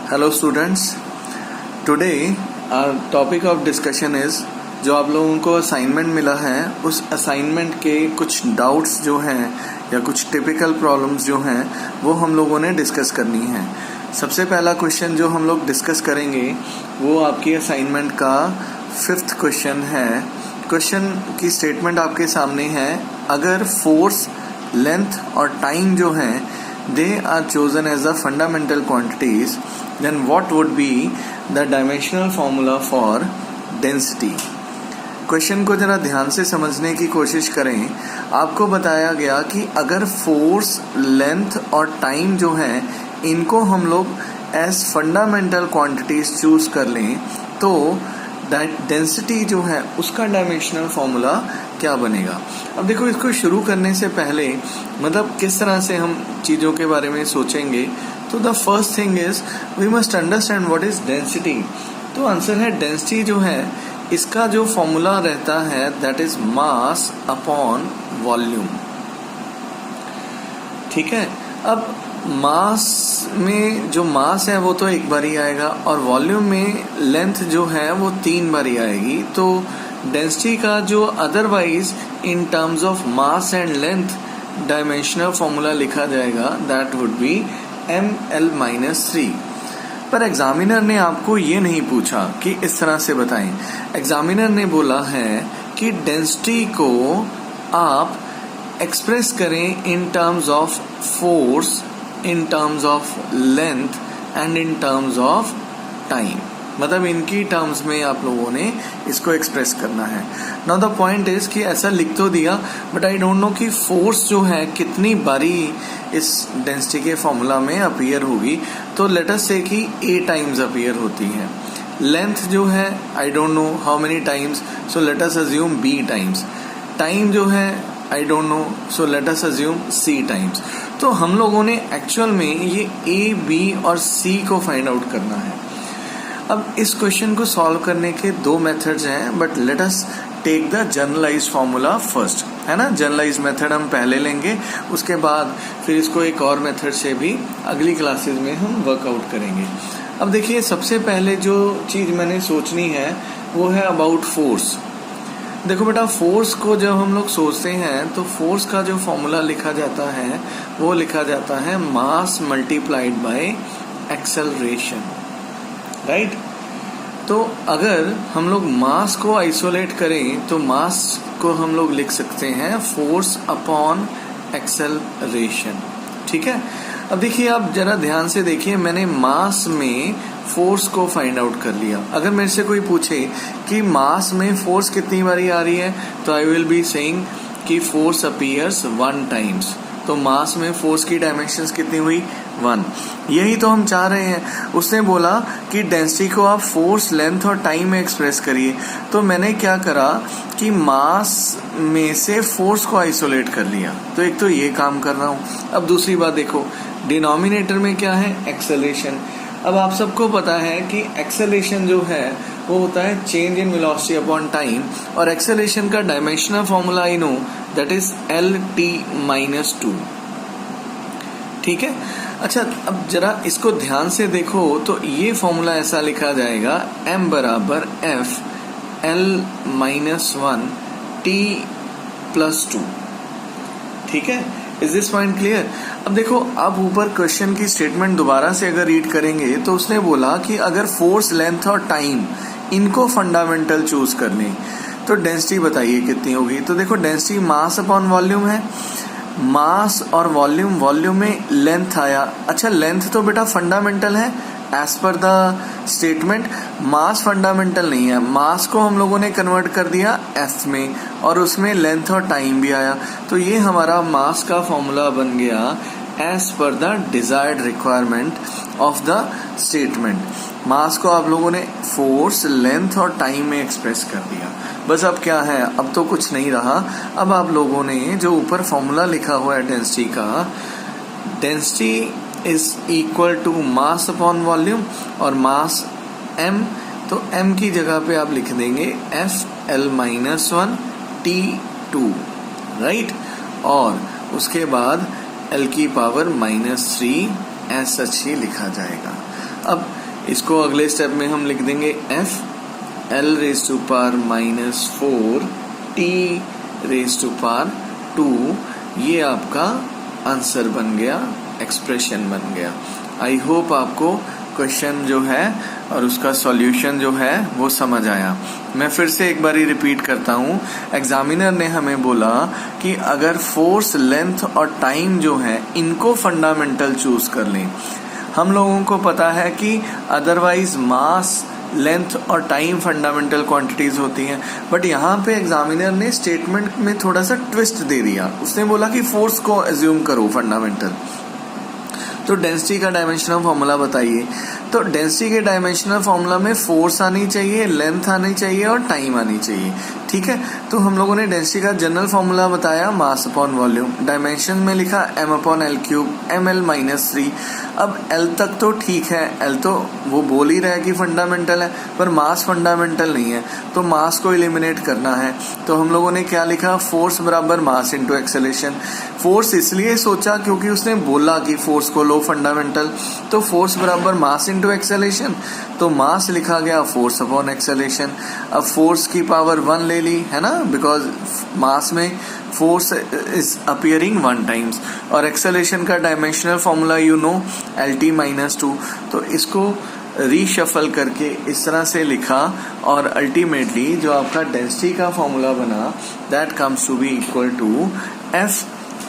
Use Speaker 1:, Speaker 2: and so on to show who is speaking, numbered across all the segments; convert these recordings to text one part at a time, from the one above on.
Speaker 1: Hello students, today our topic of discussion is जो आप लोगों को असाइनमेंट मिला है उस असाइनमेंट के कुछ डाउट्स जो हैं या कुछ टिपिकल प्रॉब्लम्स जो हैं वो हम लोगों ने डिस्कस करनी है। सबसे पहला क्वेश्चन जो हम लोग डिस्कस करेंगे वो आपकी असाइनमेंट का 5th क्वेश्चन है। क्वेश्चन की स्टेटमेंट आपके सामने है, अगर फोर्स, लेंथ और टाइम जो है they are chosen as the fundamental quantities, then what would be the dimensional formula for density? Question को जरा ध्यान से समझने की कोशिश करें। आपको बताया गया कि अगर फोर्स, लेंथ और टाइम जो है इनको हम लोग एज फंडामेंटल क्वांटिटीज चूज कर लें तो डेंसिटी जो है उसका डायमेंशनल फॉर्मूला क्या बनेगा। अब देखो, इसको शुरू करने से पहले मतलब किस तरह से हम चीज़ों के बारे में सोचेंगे, तो the first thing is we must understand what is density. तो आंसर है डेंसिटी जो है इसका जो फॉर्मूला रहता है that is mass upon volume. ठीक है, अब मास में जो मास है वो तो एक बार ही आएगा और वॉल्यूम में लेंथ जो है वो 3 बार ही आएगी। तो डेंसिटी का जो otherwise in terms of mass and length dimensional formula लिखा जाएगा दैट वुड बी ml-3। पर एग्जामिनर ने आपको ये नहीं पूछा कि इस तरह से बताएं। एग्जामिनर ने बोला है कि डेंसिटी को आप एक्सप्रेस करें इन terms of force, in terms of length and in terms of time. मतलब इनकी टर्म्स में आप लोगों ने इसको एक्सप्रेस करना है। नाउ द पॉइंट इज कि ऐसा लिख तो दिया बट आई डोंट नो कि फोर्स जो है कितनी बारी इस डेंसिटी के फॉर्मूला में अपीयर होगी। तो लेट अस से कि A टाइम्स अपीयर होती है। लेंथ जो है I don't know how many times, so let us assume B times. Time जो है I don't know, so let us assume C times. तो हम लोगों ने एक्चुअल में ये A, B और C को फाइंड आउट करना है। अब इस क्वेश्चन को सॉल्व करने के 2 मेथड्स हैं, but let us take the generalize formula first, है ना। जनरलाइज मेथड हम पहले लेंगे, उसके बाद फिर इसको एक और मेथड से भी अगली क्लासेस में हम वर्कआउट करेंगे। अब देखिए, सबसे पहले जो चीज मैंने सोचनी है वो है अबाउट फोर्स। देखो बेटा, फोर्स को जब हम लोग सोचते हैं तो फोर्स का जो फॉर्मूला लिखा जाता है वो लिखा जाता है मास मल्टीप्लाइड बाय एक्सेलरेशन, राइट। तो अगर हम लोग मास को आइसोलेट करें तो मास को हम लोग लिख सकते हैं फोर्स अपॉन एक्सेलरेशन। ठीक है, अब देखिए, आप जरा ध्यान से देखिए, मैंने मास में फोर्स को फाइंड आउट कर लिया। अगर मेरे से कोई पूछे कि मास में फोर्स कितनी बारी आ रही है तो आई विल बी सेइंग कि फोर्स अपीयर्स 1 टाइम्स। तो मास में फोर्स की डायमेंशंस कितनी हुई? 1। यही तो हम चाह रहे हैं। उसने बोला कि डेंसिटी को आप फोर्स, लेंथ और टाइम में एक्सप्रेस करिए। तो मैंने क्या करा कि मास में से फोर्स को आइसोलेट कर लिया। तो एक तो ये काम कर रहा हूँ। अब दूसरी बात देखो, डिनोमिनेटर में क्या है? एक्सेलरेशन। अब आप सबको पता है कि एक्सेलरेशन जो है वो होता है change in velocity upon time, और एक्सेलरेशन का dimensional formula I know that is LT-2। ठीक है, अच्छा, अब जरा इसको ध्यान से देखो तो ये फॉर्मूला ऐसा लिखा जाएगा m बराबर F L-1 T+2। ठीक है, इज दिस पॉइंट क्लियर? अब देखो, अब ऊपर क्वेश्चन की स्टेटमेंट दोबारा से अगर रीड करेंगे तो उसने बोला कि अगर फोर्स, लेंथ और टाइम इनको फंडामेंटल चूज कर लें तो डेंसिटी बताइए कितनी होगी। तो देखो, डेंसिटी मास अपॉन वॉल्यूम है। मास और वॉल्यूम, वॉल्यूम में लेंथ आया। अच्छा, लेंथ तो बेटा फंडामेंटल है as per the statement. Mass fundamental नहीं है। मास को हम लोगों ने कन्वर्ट कर दिया F में और उसमें लेंथ और टाइम भी आया। तो ये हमारा मास का फॉर्मूला बन गया as per the desired requirement of the statement. Mass को आप लोगों ने फोर्स, लेंथ और टाइम में एक्सप्रेस कर दिया। बस अब क्या है, अब तो कुछ नहीं रहा। अब आप लोगों ने जो ऊपर फॉर्मूला लिखा हुआ है डेंसिटी का, density is equal to mass upon volume और मास m, तो m की जगह पे आप लिख देंगे FL-1 T2, राइट। और उसके बाद L की पावर -3 एज सच ही लिखा जाएगा। अब इसको अगले स्टेप में हम लिख देंगे f l raise to power -4 t raise to power 2। ये आपका आंसर बन गया, एक्सप्रेशन बन गया। आई होप आपको क्वेश्चन जो है और उसका सॉल्यूशन जो है वो समझ आया। मैं फिर से एक बारी रिपीट करता हूँ। एग्जामिनर ने हमें बोला कि अगर फोर्स, लेंथ और टाइम जो है इनको फंडामेंटल चूज कर लें। हम लोगों को पता है कि अदरवाइज मास, लेंथ और टाइम फंडामेंटल क्वांटिटीज होती हैं, बट यहाँ पे एग्जामिनर ने स्टेटमेंट में थोड़ा सा ट्विस्ट दे दिया। उसने बोला कि फोर्स को एज्यूम करो फंडामेंटल। तो डेंसिटी का डायमेंशनल फॉर्मूला बताइए। तो डेंसिटी के डायमेंशनल फॉर्मूला में फोर्स आनी चाहिए, लेंथ आनी चाहिए और टाइम आनी चाहिए। ठीक है, तो हम लोगों ने डेंसिटी का जनरल फॉर्मूला बताया, मास अपॉन वॉल्यूम। डायमेंशन में लिखा m/l³, ml-3। अब l तक तो ठीक है, l तो वो बोल ही रहा है कि फंडामेंटल है, पर मास फंडामेंटल नहीं है, तो मास को एलिमिनेट करना है। तो हम लोगों ने क्या लिखा, फोर्स बराबर मास इंटू एक्सेलरेशन। फोर्स इसलिए सोचा क्योंकि उसने बोला कि फोर्स को लो फंडामेंटल, तो फोर्स बराबर मास इंटू एक्सेलरेशन, तो मास लिखा गया फोर्स अपॉन एक्सेलरेशन। अब फोर्स की पावर 1 ले ली है ना, बिकॉज मास में फोर्स इज अपियरिंग 1 टाइम्स, और एक्सेलरेशन का dimensional formula you know LT-2। तो इसको रीशफल करके इस तरह से लिखा, और अल्टीमेटली जो आपका डेंसिटी का फॉर्मूला बना, that comes to be equal to F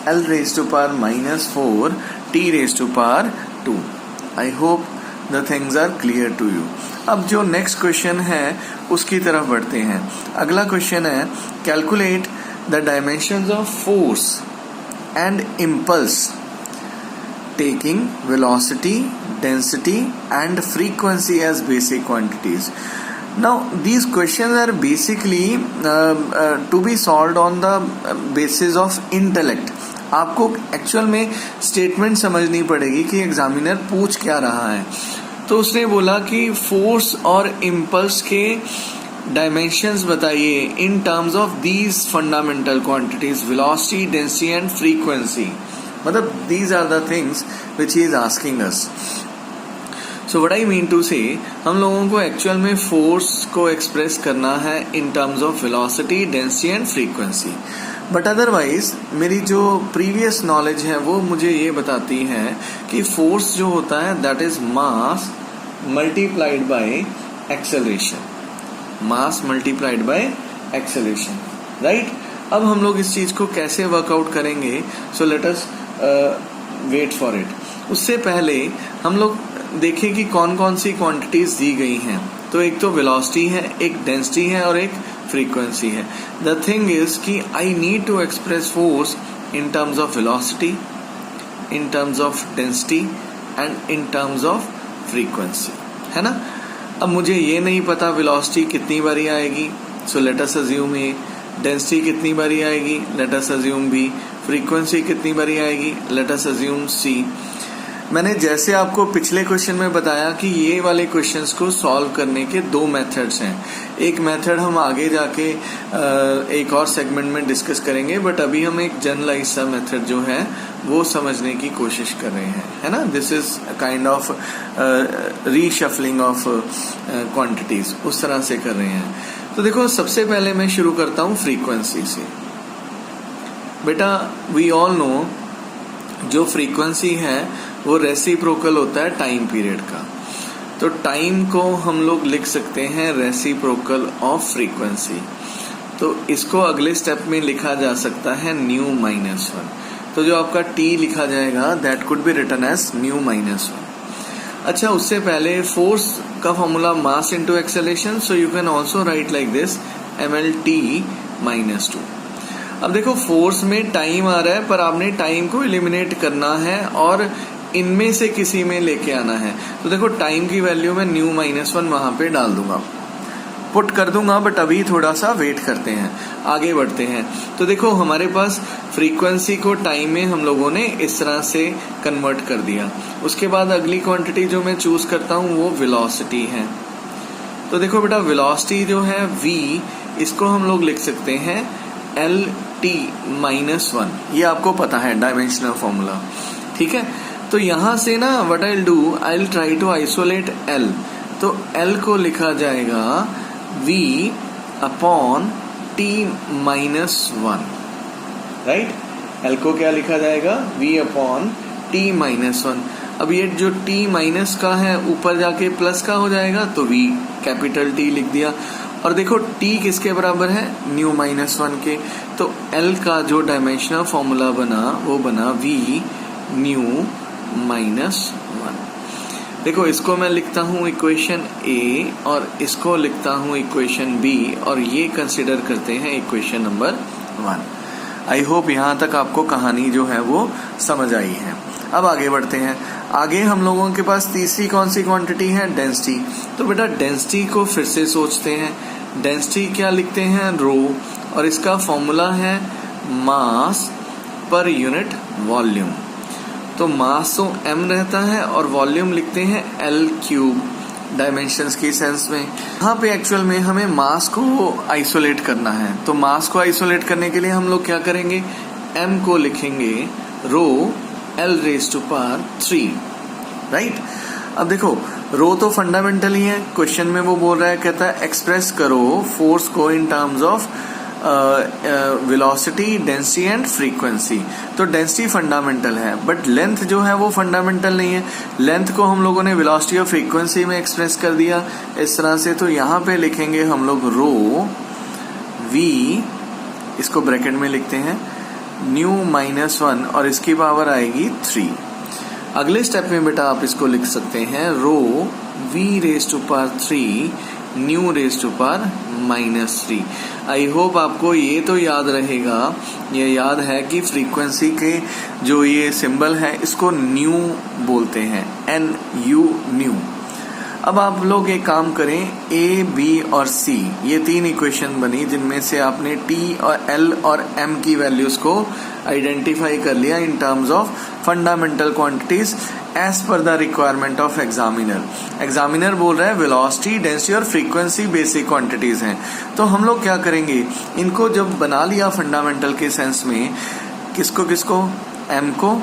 Speaker 1: L raise to power -4 T raise to power 2। I hope the things are clear to you. अब जो नेक्स्ट क्वेश्चन है उसकी तरफ बढ़ते हैं। अगला क्वेश्चन है, calculate the dimensions of force and impulse taking velocity, density and frequency as basic quantities. Now these questions are basically to be solved on the basis of intellect. आपको actual में statement समझनी पड़ेगी कि examiner पूछ क्या रहा है। तो उसने बोला कि फोर्स और इम्पल्स के डायमेंशंस बताइए इन terms of these fundamental quantities, velocity, density and frequency. मतलब these are the things which he is asking us. So what I mean to say, हम लोगों को एक्चुअल में फोर्स को एक्सप्रेस करना है इन terms of velocity, density and frequency. But otherwise मेरी जो प्रीवियस नॉलेज है वो मुझे ये बताती है कि फोर्स जो होता है that is mass multiplied by acceleration. Mass multiplied by acceleration, right. अब हम लोग इस चीज को कैसे वर्कआउट करेंगे, so let us wait for it. उससे पहले हम लोग देखें कि कौन कौन सी क्वांटिटीज दी गई हैं। तो एक तो वेलोसिटी है, एक डेंसिटी है और एक फ्रीक्वेंसी है। द थिंग इज कि I need to express force in terms of velocity, in terms of density and in terms of frequency, है ना। अब मुझे ये नहीं पता वेलोसिटी कितनी बारी आएगी, so let us assume a. Density कितनी बारी आएगी, let us assume b. Frequency कितनी बारी आएगी, लेट अस अज्यूम सी। मैंने जैसे आपको पिछले क्वेश्चन में बताया कि ये वाले क्वेश्चंस को सॉल्व करने के 2 मेथड्स हैं। एक मेथड हम आगे जाके एक और सेगमेंट में डिस्कस करेंगे, बट अभी हम एक जनरलाइज सा मेथड जो है वो समझने की कोशिश कर रहे हैं, है ना। This is kind of reshuffling of quantities, उस तरह से कर रहे हैं। तो देखो, सबसे पहले मैं शुरू करता हूँ फ्रीक्वेंसी से। बेटा वी ऑल नो जो फ्रीक्वेंसी है वो रेसिप्रोकल होता है टाइम पीरियड का। तो टाइम को हम लोग लिख सकते हैं रेसिप्रोकल ऑफ फ्रीक्वेंसी। तो इसको अगले स्टेप में लिखा जा सकता है ν-1। तो जो आपका t लिखा जाएगा that could be written as ν-1। अच्छा, उससे पहले फोर्स का formula mass into acceleration, so you can also write like this mL-T-2। अब देखो, फोर्स में टाइम आ रहा है पर आपने टाइम को एलिमिनेट करना है और इनमें से किसी में लेके आना है। तो देखो, टाइम की वैल्यू में ν-1 वहां पे डाल दूंगा, पुट कर दूंगा, बट अभी थोड़ा सा वेट करते हैं, आगे बढ़ते हैं। तो देखो, हमारे पास फ्रीक्वेंसी को टाइम में हम लोगों ने इस तरह से कन्वर्ट कर दिया। उसके बाद अगली क्वांटिटी जो मैं चूज करता हूं वो वेलोसिटी है। तो देखो बेटा, वेलोसिटी जो है v, इसको हम लोग लिख सकते हैं LT-1। ये आपको पता है डायमेंशनल फॉर्मूला, ठीक है। तो यहां से ना what I will do, I will try to isolate L. तो एल को लिखा जाएगा v upon t minus 1, right. L को क्या लिखा जाएगा, v अपॉन t माइनस 1। अब ये जो t माइनस का है ऊपर जाके प्लस का हो जाएगा, तो v कैपिटल T लिख दिया। और देखो t किसके बराबर है, न्यू माइनस 1 के। तो l का जो डायमेंशनल फॉर्मूला बना वो बना v न्यू माइनस 1। देखो इसको मैं लिखता हूँ इक्वेशन A और इसको लिखता हूँ इक्वेशन B, और ये कंसिडर करते हैं इक्वेशन नंबर 1। आई होप यहाँ तक आपको कहानी जो है वो समझ आई है। अब आगे बढ़ते हैं। आगे हम लोगों के पास तीसरी कौन सी क्वांटिटी है, डेंसिटी। तो बेटा डेंसिटी को फिर से सोचते हैं। डेंसिटी क्या लिखते हैं, रो, और इसका फॉर्मूला है मास पर यूनिट वॉल्यूम। तो मास तो m रहता है और वॉल्यूम लिखते हैं L क्यूब, डायमेंशंस की सेंस में। यहाँ पे एक्चुअल में हमें मास को आइसोलेट करना है। तो मास को आइसोलेट करने के लिए हम लोग क्या करेंगे, m को लिखेंगे rho L raise to power 3, right. अब देखो रो तो फंडामेंटल ही है। क्वेश्चन में वो बोल रहा है, कहता है एक्सप्रेस करो फोर्स को इन terms of velocity, density and frequency. तो डेंसिटी फंडामेंटल है, बट लेंथ जो है वो फंडामेंटल नहीं है। लेंथ को हम लोगों ने वेलोसिटी और फ्रीक्वेंसी में एक्सप्रेस कर दिया इस तरह से। तो यहाँ पे लिखेंगे हम लोग रो v, इसको ब्रैकेट में लिखते हैं, न्यू माइनस 1, और इसकी पावर आएगी 3। अगले स्टेप में बेटा आप इसको लिख सकते हैं rho v raise to power 3 nu raise to power minus 3। I hope आपको ये तो याद रहेगा, ये याद है कि फ्रीक्वेंसी के जो ये सिंबल है इसको न्यू बोलते हैं, NU न्यू। अब आप लोग एक काम करें, A, B और C ये 3 इक्वेशन बनी जिनमें से आपने T और L और M की वैल्यूज को आइडेंटिफाई कर लिया in terms of fundamental quantities as per the requirement of examiner. Examiner बोल रहा है वेलोसिटी, डेंसिटी और फ्रीक्वेंसी बेसिक क्वांटिटीज हैं। तो हम लोग क्या करेंगे, इनको जब बना लिया फंडामेंटल के सेंस में, किसको किसको, M को,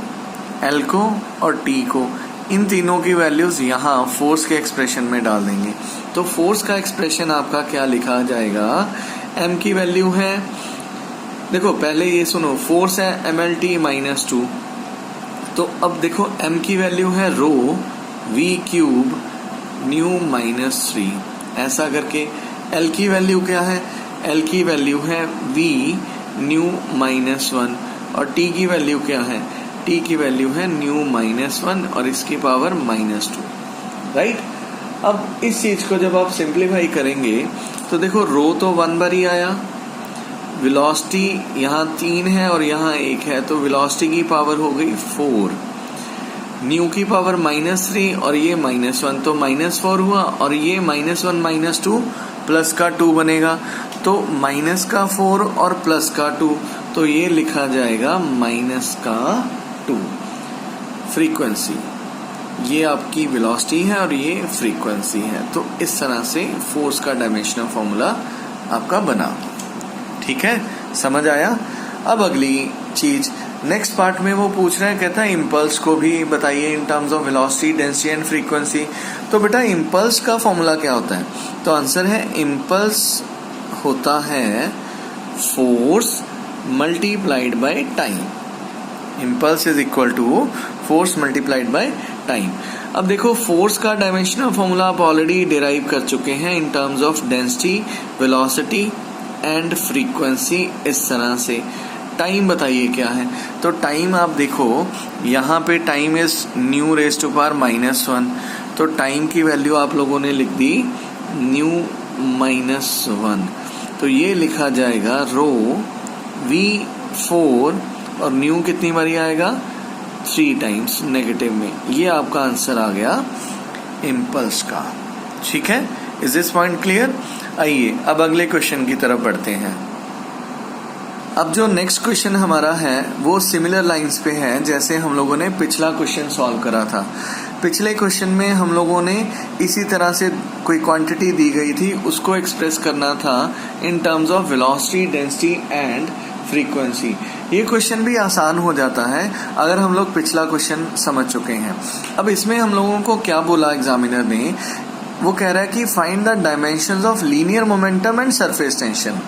Speaker 1: L को और T को, इन तीनों की वैल्यूज यहाँ फोर्स के एक्सप्रेशन में डाल देंगे। तो फोर्स का एक्सप्रेशन आपका क्या लिखा जाएगा, M की वैल्यू है, देखो पहले ये सुनो, फोर्स है MLT माइनस 2। तो अब देखो M की वैल्यू है रो V क्यूब न्यू माइनस 3, ऐसा करके। L की वैल्यू क्या है, L की वैल्यू है V न्यू माइनस 1, और T की वैल्यू क्या है, T की वैल्यू है न्यू माइनस 1 और इसकी पावर माइनस 2, राइट। अब इस चीज को जब आप सिंप्लीफाई करेंगे तो देखो रो तो 1 बार ही आया, वेलोसिटी यहाँ 3 है और यहाँ 1 है, तो वेलोसिटी की पावर हो गई 4, न्यू की पावर माइनस 3 और ये माइनस 1, तो माइनस 4 हुआ, और ये माइनस 1 माइनस 2 प्लस का 2 बनेगा, तो माइनस का 4 और प्लस का 2, तो ये लिखा जाएगा माइनस का 2। फ्रीक्वेंसी ये आपकी वेलोसिटी है और ये फ्रीक्वेंसी है। तो इस तरह से फोर्स का डायमेंशनल फॉर्मूला आपका बना, ठीक है, समझ आया। अब अगली चीज नेक्स्ट पार्ट में वो पूछ रहा है, कहता है इम्पल्स को भी बताइए इन terms of velocity, density and frequency. तो बेटा इम्पल्स का फॉर्मूला क्या होता है, तो आंसर है इम्पल्स होता है force multiplied by time. Impulse is equal to force multiplied by time. अब देखो फोर्स का डायमेंशनल फॉर्मूला आप ऑलरेडी डिराइव कर चुके हैं in terms of density, velocity and frequency, इस तरह से। टाइम बताइए क्या है, तो टाइम आप देखो यहाँ पे time is nu raise to power minus 1, तो टाइम की वैल्यू आप लोगों ने लिख दी न्यू माइनस 1, तो ये लिखा जाएगा रो V4 और न्यू कितनी बारी आएगा, 3 टाइम्स नेगेटिव में। ये आपका आंसर आ गया इम्पल्स का, ठीक है। Is this point clear. आइए अब अगले क्वेश्चन की तरफ बढ़ते हैं। अब जो नेक्स्ट क्वेश्चन हमारा है वो सिमिलर लाइंस पे है जैसे हम लोगों ने पिछला क्वेश्चन सॉल्व करा था। पिछले क्वेश्चन में हम लोगों ने इसी तरह से कोई क्वांटिटी दी गई थी, उसको एक्सप्रेस करना था इन terms of velocity, density and frequency. ये क्वेश्चन भी आसान हो जाता है अगर हम लोग पिछला क्वेश्चन समझ चुके हैं। अब इसमें हम लोगों को क्या बोला एग्जामिनर ने, वो कह रहा है कि find the dimensions of linear momentum and surface tension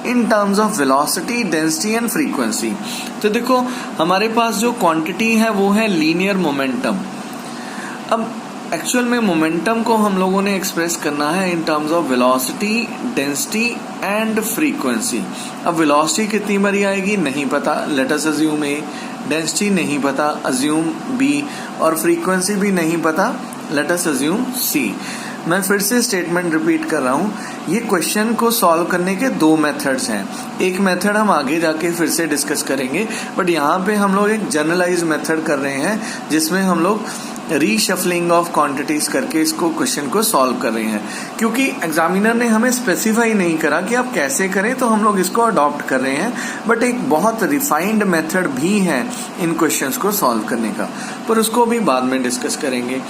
Speaker 1: in terms of velocity, density and frequency. तो देखो हमारे पास जो क्वांटिटी है वो है लीनियर मोमेंटम। अब एक्चुअल में मोमेंटम को हम लोगों ने एक्सप्रेस करना है इन terms of velocity, density and frequency. अब वेलोसिटी कितनी बारी आएगी नहीं पता, late us assume a. Density नहीं पता, अज्यूम बी। और फ्रीक्वेंसी भी नहीं पता, लेट अस अज्यूम सी। मैं फिर से स्टेटमेंट रिपीट कर रहा हूँ, ये क्वेश्चन को सॉल्व करने के दो मेथड्स हैं। एक मेथड हम आगे जाके फिर से डिस्कस करेंगे, बट यहाँ पे हम लोग एक जनरलाइज मेथड कर रहे हैं जिसमें हम लोग रीशफलिंग ऑफ क्वांटिटीज करके इसको क्वेश्चन को सॉल्व कर रहे हैं। क्योंकि एग्जामिनर ने हमें स्पेसिफाई नहीं करा कि आप कैसे करें, तो हम लोग इसको अडॉप्ट कर रहे हैं। बट एक बहुत रिफाइंड मेथड भी है इन क्वेश्चंस को सॉल्व करने का, पर उसको भी बाद में डिस्कस करेंगे।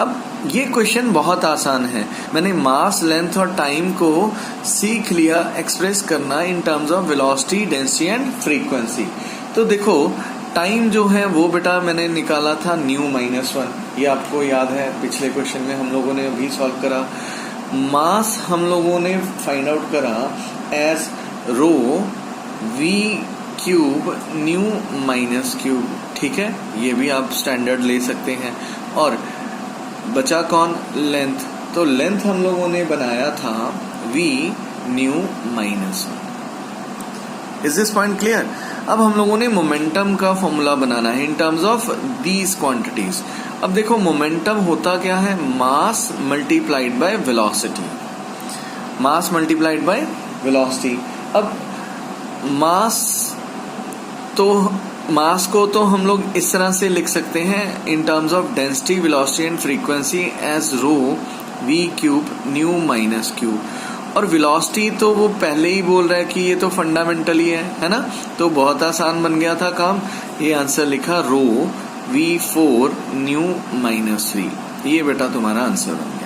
Speaker 1: अब ये क्वेश्चन बहुत आसान है। मैंने मास, लेंथ और टाइम को सीख लिया एक्सप्रेस करना इन terms of velocity, density and frequency. तो देखो टाइम जो है वो बेटा मैंने निकाला था ν-1, ये आपको याद है पिछले क्वेश्चन में हम लोगों ने अभी सॉल्व करा। मास हम लोगों ने फाइंड आउट करा एज रो v क्यूब ν-क्यूब, ठीक है, ये भी आप स्टैंडर्ड ले सकते हैं। और बचा कौन, लेंथ। तो लेंथ हम लोगों ने बनाया था v-1। Is this point clear? अब हम लोगों ने मोमेंटम का फॉर्मूला बनाना है इन टर्म्स ऑफ दीज क्वांटिटीज। अब देखो मोमेंटम होता क्या है, मास multiplied by velocity, mass multiplied by velocity. अब मास को तो हम लोग इस तरह से लिख सकते हैं in terms of density, velocity and frequency as rho v cube ν-क्यूब। और वेलोसिटी तो वो पहले ही बोल रहा है कि ये तो फंडामेंटली है ना, तो बहुत आसान बन गया था काम। ये आंसर लिखा रो v4 ν-3, ये बेटा तुम्हारा आंसर बन गया।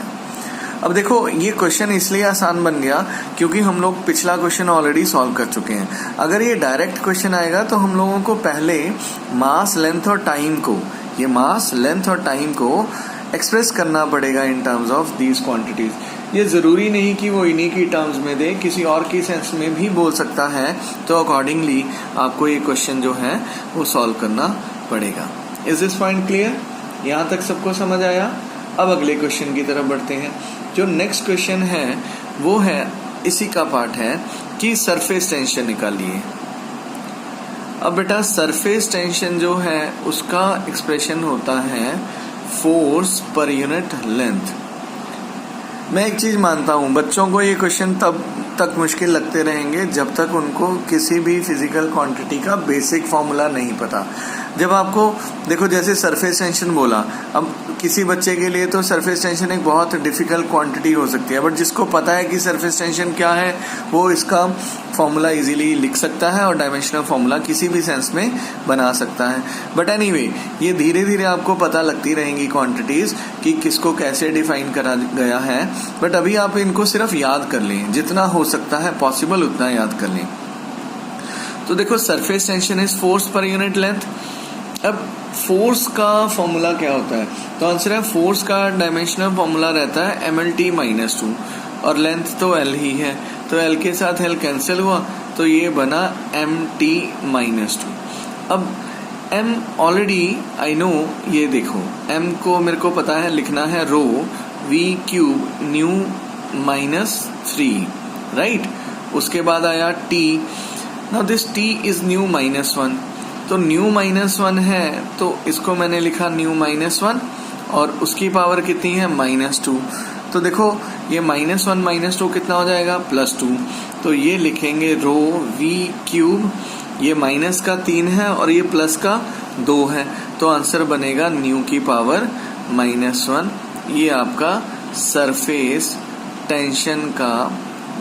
Speaker 1: अब देखो ये क्वेश्चन इसलिए आसान बन गया क्योंकि हम लोग पिछला क्वेश्चन ऑलरेडी सॉल्व कर चुके हैं। अगर ये डायरेक्ट क्वेश्चन आएगा तो हम लोगों को पहले मास, लेंथ और टाइम को, ये मास, लेंथ और टाइम को एक्सप्रेस करना पड़ेगा इन टर्म्स ऑफ दीज क्वांटिटीज। ये जरूरी नहीं कि वो इन्हीं की टर्म्स में दे, किसी और की सेंस में भी बोल सकता है। तो अकॉर्डिंगली आपको ये क्वेश्चन जो है वो सॉल्व करना पड़ेगा। Is this point clear? यहाँ तक सबको समझ आया? अब अगले क्वेश्चन की तरफ बढ़ते हैं। जो नेक्स्ट क्वेश्चन है वो है, इसी का पार्ट है कि सरफेस टेंशन निकालिए। अब बेटा सरफेस टेंशन जो है उसका एक्सप्रेशन होता है फोर्स पर यूनिट लेंथ। मैं एक चीज मानता हूं, बच्चों को ये क्वेश्चन तब तक मुश्किल लगते रहेंगे जब तक उनको किसी भी फिजिकल क्वांटिटी का बेसिक फॉर्मूला नहीं पता। जब आपको देखो जैसे सरफेस टेंशन बोला, अब किसी बच्चे के लिए तो सरफेस टेंशन एक बहुत डिफिकल्ट क्वांटिटी हो सकती है, बट जिसको पता है कि सरफेस टेंशन क्या है वो इसका फॉर्मूला इजीली लिख सकता है और डायमेंशनल फॉर्मूला किसी भी सेंस में बना सकता है। बट एनीवे ये धीरे धीरे आपको पता लगती रहेंगी क्वांटिटीज कि किसको कैसे डिफाइन करा गया है। बट अभी आप इनको सिर्फ याद कर लें, जितना हो सकता है पॉसिबल उतना याद कर लें। तो देखो surface tension is force per unit length. अब फोर्स का फॉर्मूला क्या होता है? तो आंसर है फोर्स का डायमेंशनल फॉर्मूला रहता है mlt-2 और लेंथ तो l ही है, तो l के साथ l कैंसिल हुआ तो ये बना mt-2। अब m ऑलरेडी आई नो, ये देखो m को मेरे को पता है लिखना है रो v क्यूब ν-3, राइट। उसके बाद आया t, now this t is ν-1, तो ν-1 है तो इसको मैंने लिखा ν-1 और उसकी पावर कितनी है -2। तो देखो ये -1 -2 कितना हो जाएगा +2, तो ये लिखेंगे रो v क्यूब, ये माइनस का 3 है और ये प्लस का 2 है, तो आंसर बनेगा न्यू की पावर -1। ये आपका सरफेस टेंशन का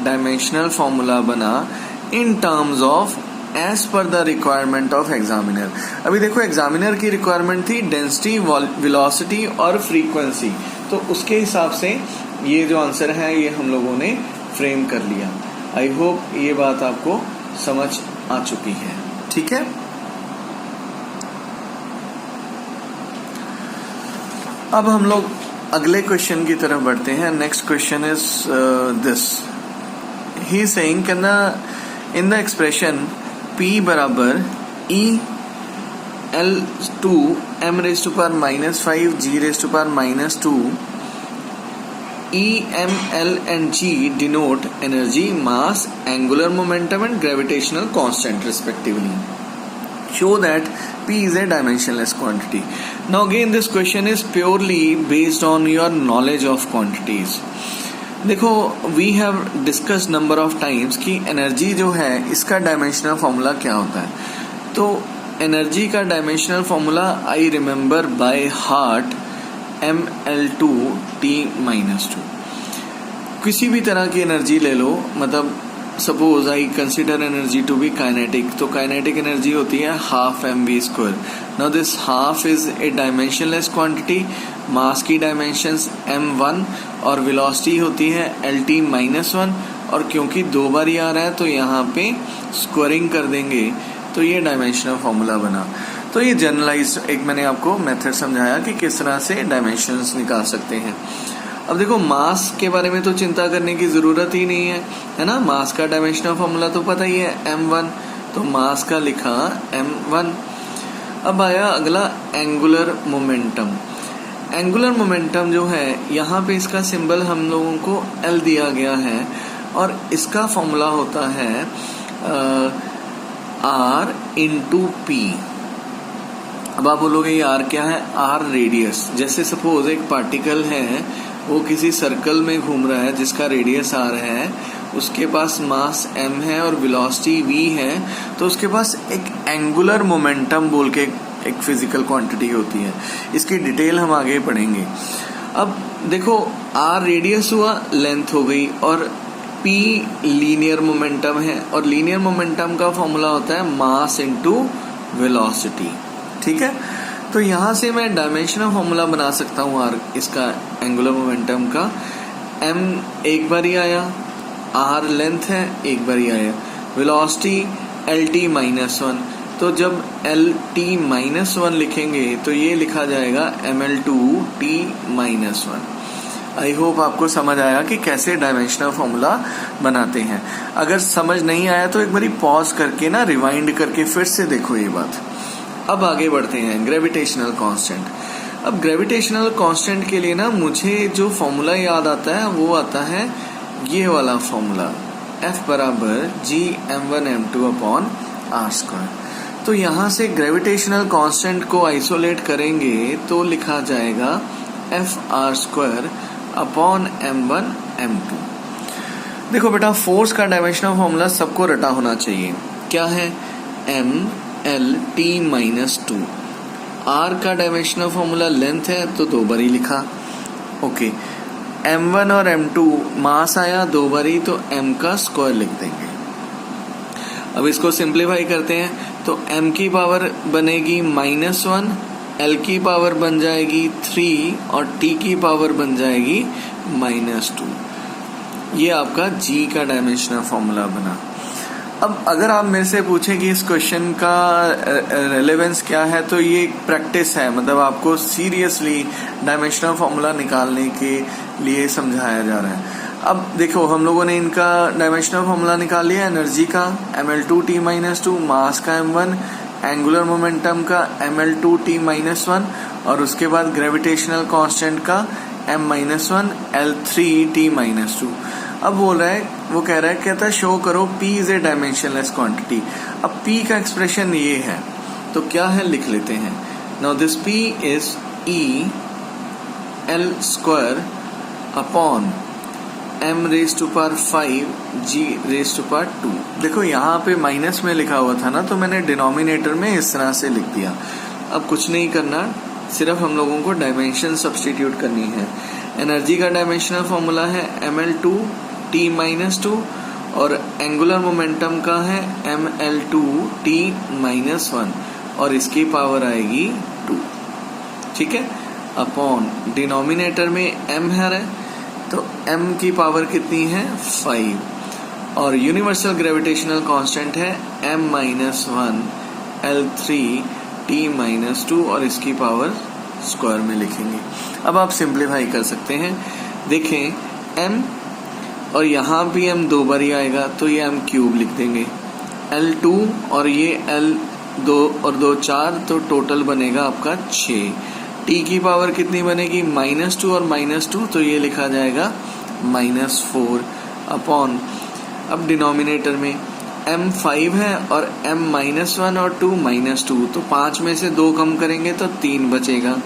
Speaker 1: डायमेंशनल फॉर्मूला बना in terms of as per the requirement of examiner. अभी देखो एग्जामिनर की रिक्वायरमेंट थी डेंसिटी, वेलोसिटी और फ्रीक्वेंसी, तो उसके हिसाब से ये जो आंसर है ये हम लोगों ने फ्रेम कर लिया। आई होप ये बात आपको समझ आ चुकी है। ठीक है, अब हम लोग अगले क्वेश्चन की तरफ बढ़ते हैं। Next question is this, he is saying can the in the expression P बराबर E L2 m raise to power -5 g raise to power -2 E, M, L and G denote energy, mass, angular momentum and gravitational constant respectively. Show that P is a dimensionless quantity. Now again this question is purely based on your knowledge of quantities. देखो, we have discussed number of times कि energy जो है इसका dimensional formula क्या होता है। तो energy का dimensional formula I remember by heart ml2 t-2। किसी भी तरह की एनर्जी ले लो, मतलब suppose I consider energy to be kinetic, तो काइनेटिक एनर्जी होती है half mv²। Now this half is a dimensionless quantity, mass की डायमेंशंस m1 और वेलोसिटी होती है lt-1, और क्योंकि 2 बार ही आ रहा है तो यहाँ पे स्क्वायरिंग कर देंगे, तो ये डायमेंशनल फॉर्मूला बना। तो ये जनरलाइज एक मैंने आपको मेथड समझाया कि किस तरह से डायमेंशंस निकाल सकते हैं। अब देखो, मास के बारे में तो चिंता करने की जरूरत ही नहीं है ना। मास का डायमेंशनल फॉर्मूला तो पता ही है m1, तो मास का लिखा m1। अब आया अगला एंगुलर मोमेंटम। एंगुलर मोमेंटम जो है यहाँ पे इसका सिंबल हम लोगों को L दिया गया है, और इसका फॉर्मूला होता है R इंटू P। अब आप बोलोगे ये R क्या है? R radius. जैसे सपोज एक पार्टिकल है, वो किसी सर्कल में घूम रहा है जिसका रेडियस R है, उसके पास मास m है और वेलोसिटी v है, तो उसके पास एक एंगुलर मोमेंटम बोल के एक फिजिकल क्वांटिटी होती है। इसकी डिटेल हम आगे पढ़ेंगे। अब देखो, R रेडियस हुआ, लेंथ हो गई, और P लीनियर मोमेंटम है, और लीनियर मोमेंटम का फॉर्मूला होता है मास इनटू वेलोसिटी। ठीक है, तो यहाँ से मैं डायमेंशनल फॉर्मूला बना सकता हूँ R इसका एंगुलर मोमेंटम का। M एक बार ही आया, R लेंथ है, एक बार ही आया, वेलोसिटी lt-1, तो जब lt-1 लिखेंगे तो ये लिखा जाएगा ml2 t-1। आई होप आपको समझ आया कि कैसे डायमेंशनल फॉर्मूला बनाते हैं। अगर समझ नहीं आया तो एक बारी पॉज करके ना रिवाइंड करके फिर से देखो ये बात। अब आगे बढ़ते हैं, ग्रेविटेशनल कांस्टेंट। अब ग्रेविटेशनल कांस्टेंट के लिए ना मुझे जो फॉर्मूला याद आता है वो आता है ये वाला फॉर्मूला, F बराबर g m1 m2 upon r²। तो यहाँ से ग्रेविटेशनल कांस्टेंट को आइसोलेट करेंगे तो लिखा जाएगा F r² upon m1 m2। देखो बेटा, फोर्स का डायमेंशनल फॉर्मूला सबको रटा होना चाहिए। क्या है? m lt-2। R का डायमेंशनल फॉर्मूला लेंथ है, तो 2 बार ही लिखा। ओके, m1 और m2 मास आया 2 बार ही, तो m का स्क्वायर लिख देंगे। अब इसको सिंप्लीफाई करते हैं, तो m की पावर बनेगी -1, l की पावर बन जाएगी 3 और t की पावर बन जाएगी -2। ये आपका g का डायमेंशनल फॉर्मूला बना। अब अगर आप मेरे से पूछें कि इस क्वेश्चन का रेलेवेंस क्या है, तो ये एक प्रैक्टिस है, मतलब आपको सीरियसली डायमेंशनल फॉर्मूला निकालने के लिए समझाया जा रहा है। अब देखो, हम लोगों ने इनका डायमेंशनल फॉर्मूला निकाल लिया, एनर्जी का ml2 t-2, मास का m1, एंगुलर मोमेंटम का ml2 t-1, और उसके बाद ग्रेविटेशनल कांस्टेंट का m-1 l3 t-2। अब बोल रहा है, वो कह रहा है, कहता है शो करो P is a dimensionless quantity. अब P का एक्सप्रेशन ये है, तो क्या है लिख लेते हैं। Now this P is E L² upon m raise to power 5 g raise to power 2। देखो यहाँ पे माइनस में लिखा हुआ था ना, तो मैंने डिनोमिनेटर में इस तरह से लिख दिया। अब कुछ नहीं करना, सिर्फ हम लोगों को डायमेंशन सब्स्टिट्यूट करनी है। एनर्जी का डायमेंशनल फॉर्मूला है ml2 t-2, और एंगुलर मोमेंटम का है ml2 t-1, और इसकी पावर आएगी 2। ठीक है, अपॉन डिनोमिनेटर में m है, तो m की पावर कितनी है 5, और यूनिवर्सल ग्रेविटेशनल कांस्टेंट है m-1 L3T-2 और इसकी पावर स्क्वायर में लिखेंगे। अब आप सिंप्लीफाई कर सकते हैं। देखें m और यहाँ भी m 2 बार ही आएगा तो ये m क्यूब लिख देंगे, L2 और ये L2 और 2 4 तो टोटल बनेगा आपका 6। t की पावर कितनी बनेगी -2 और -2 तो ये लिखा जाएगा -4 अपॉन, अब डिनोमिनेटर में m5 है और m-1 और 2 -2 तो 5 में से 2 कम करेंगे तो 3 बचेगा।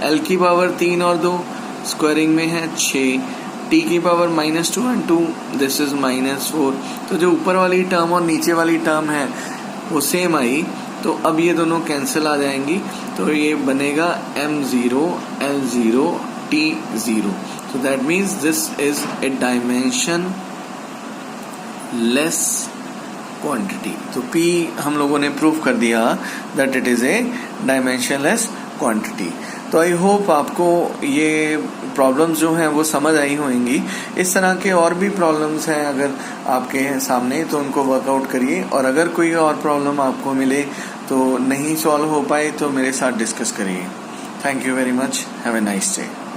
Speaker 1: l की पावर 3 और 2 स्क्वायरिंग में है 6, t की पावर -2 और 2 दिस इज -4। तो जो ऊपर वाली टर्म और नीचे वाली टर्म है वो सेम आई, तो अब ये दोनों कैंसिल आ जाएंगी, तो ये बनेगा m0 L0 T0। So that means this is a dimensionless quantity। तो P हम लोगों ने प्रूव कर दिया that it is a dimensionless quantity। तो आई होप आपको ये प्रॉब्लम्स जो हैं वो समझ आई होंगी। इस तरह के और भी प्रॉब्लम्स हैं अगर आपके सामने तो उनको वर्कआउट करिए, और अगर कोई और प्रॉब्लम आपको मिले तो नहीं सॉल्व हो पाए तो मेरे साथ डिस्कस करिए। Thank you very much, have a nice day.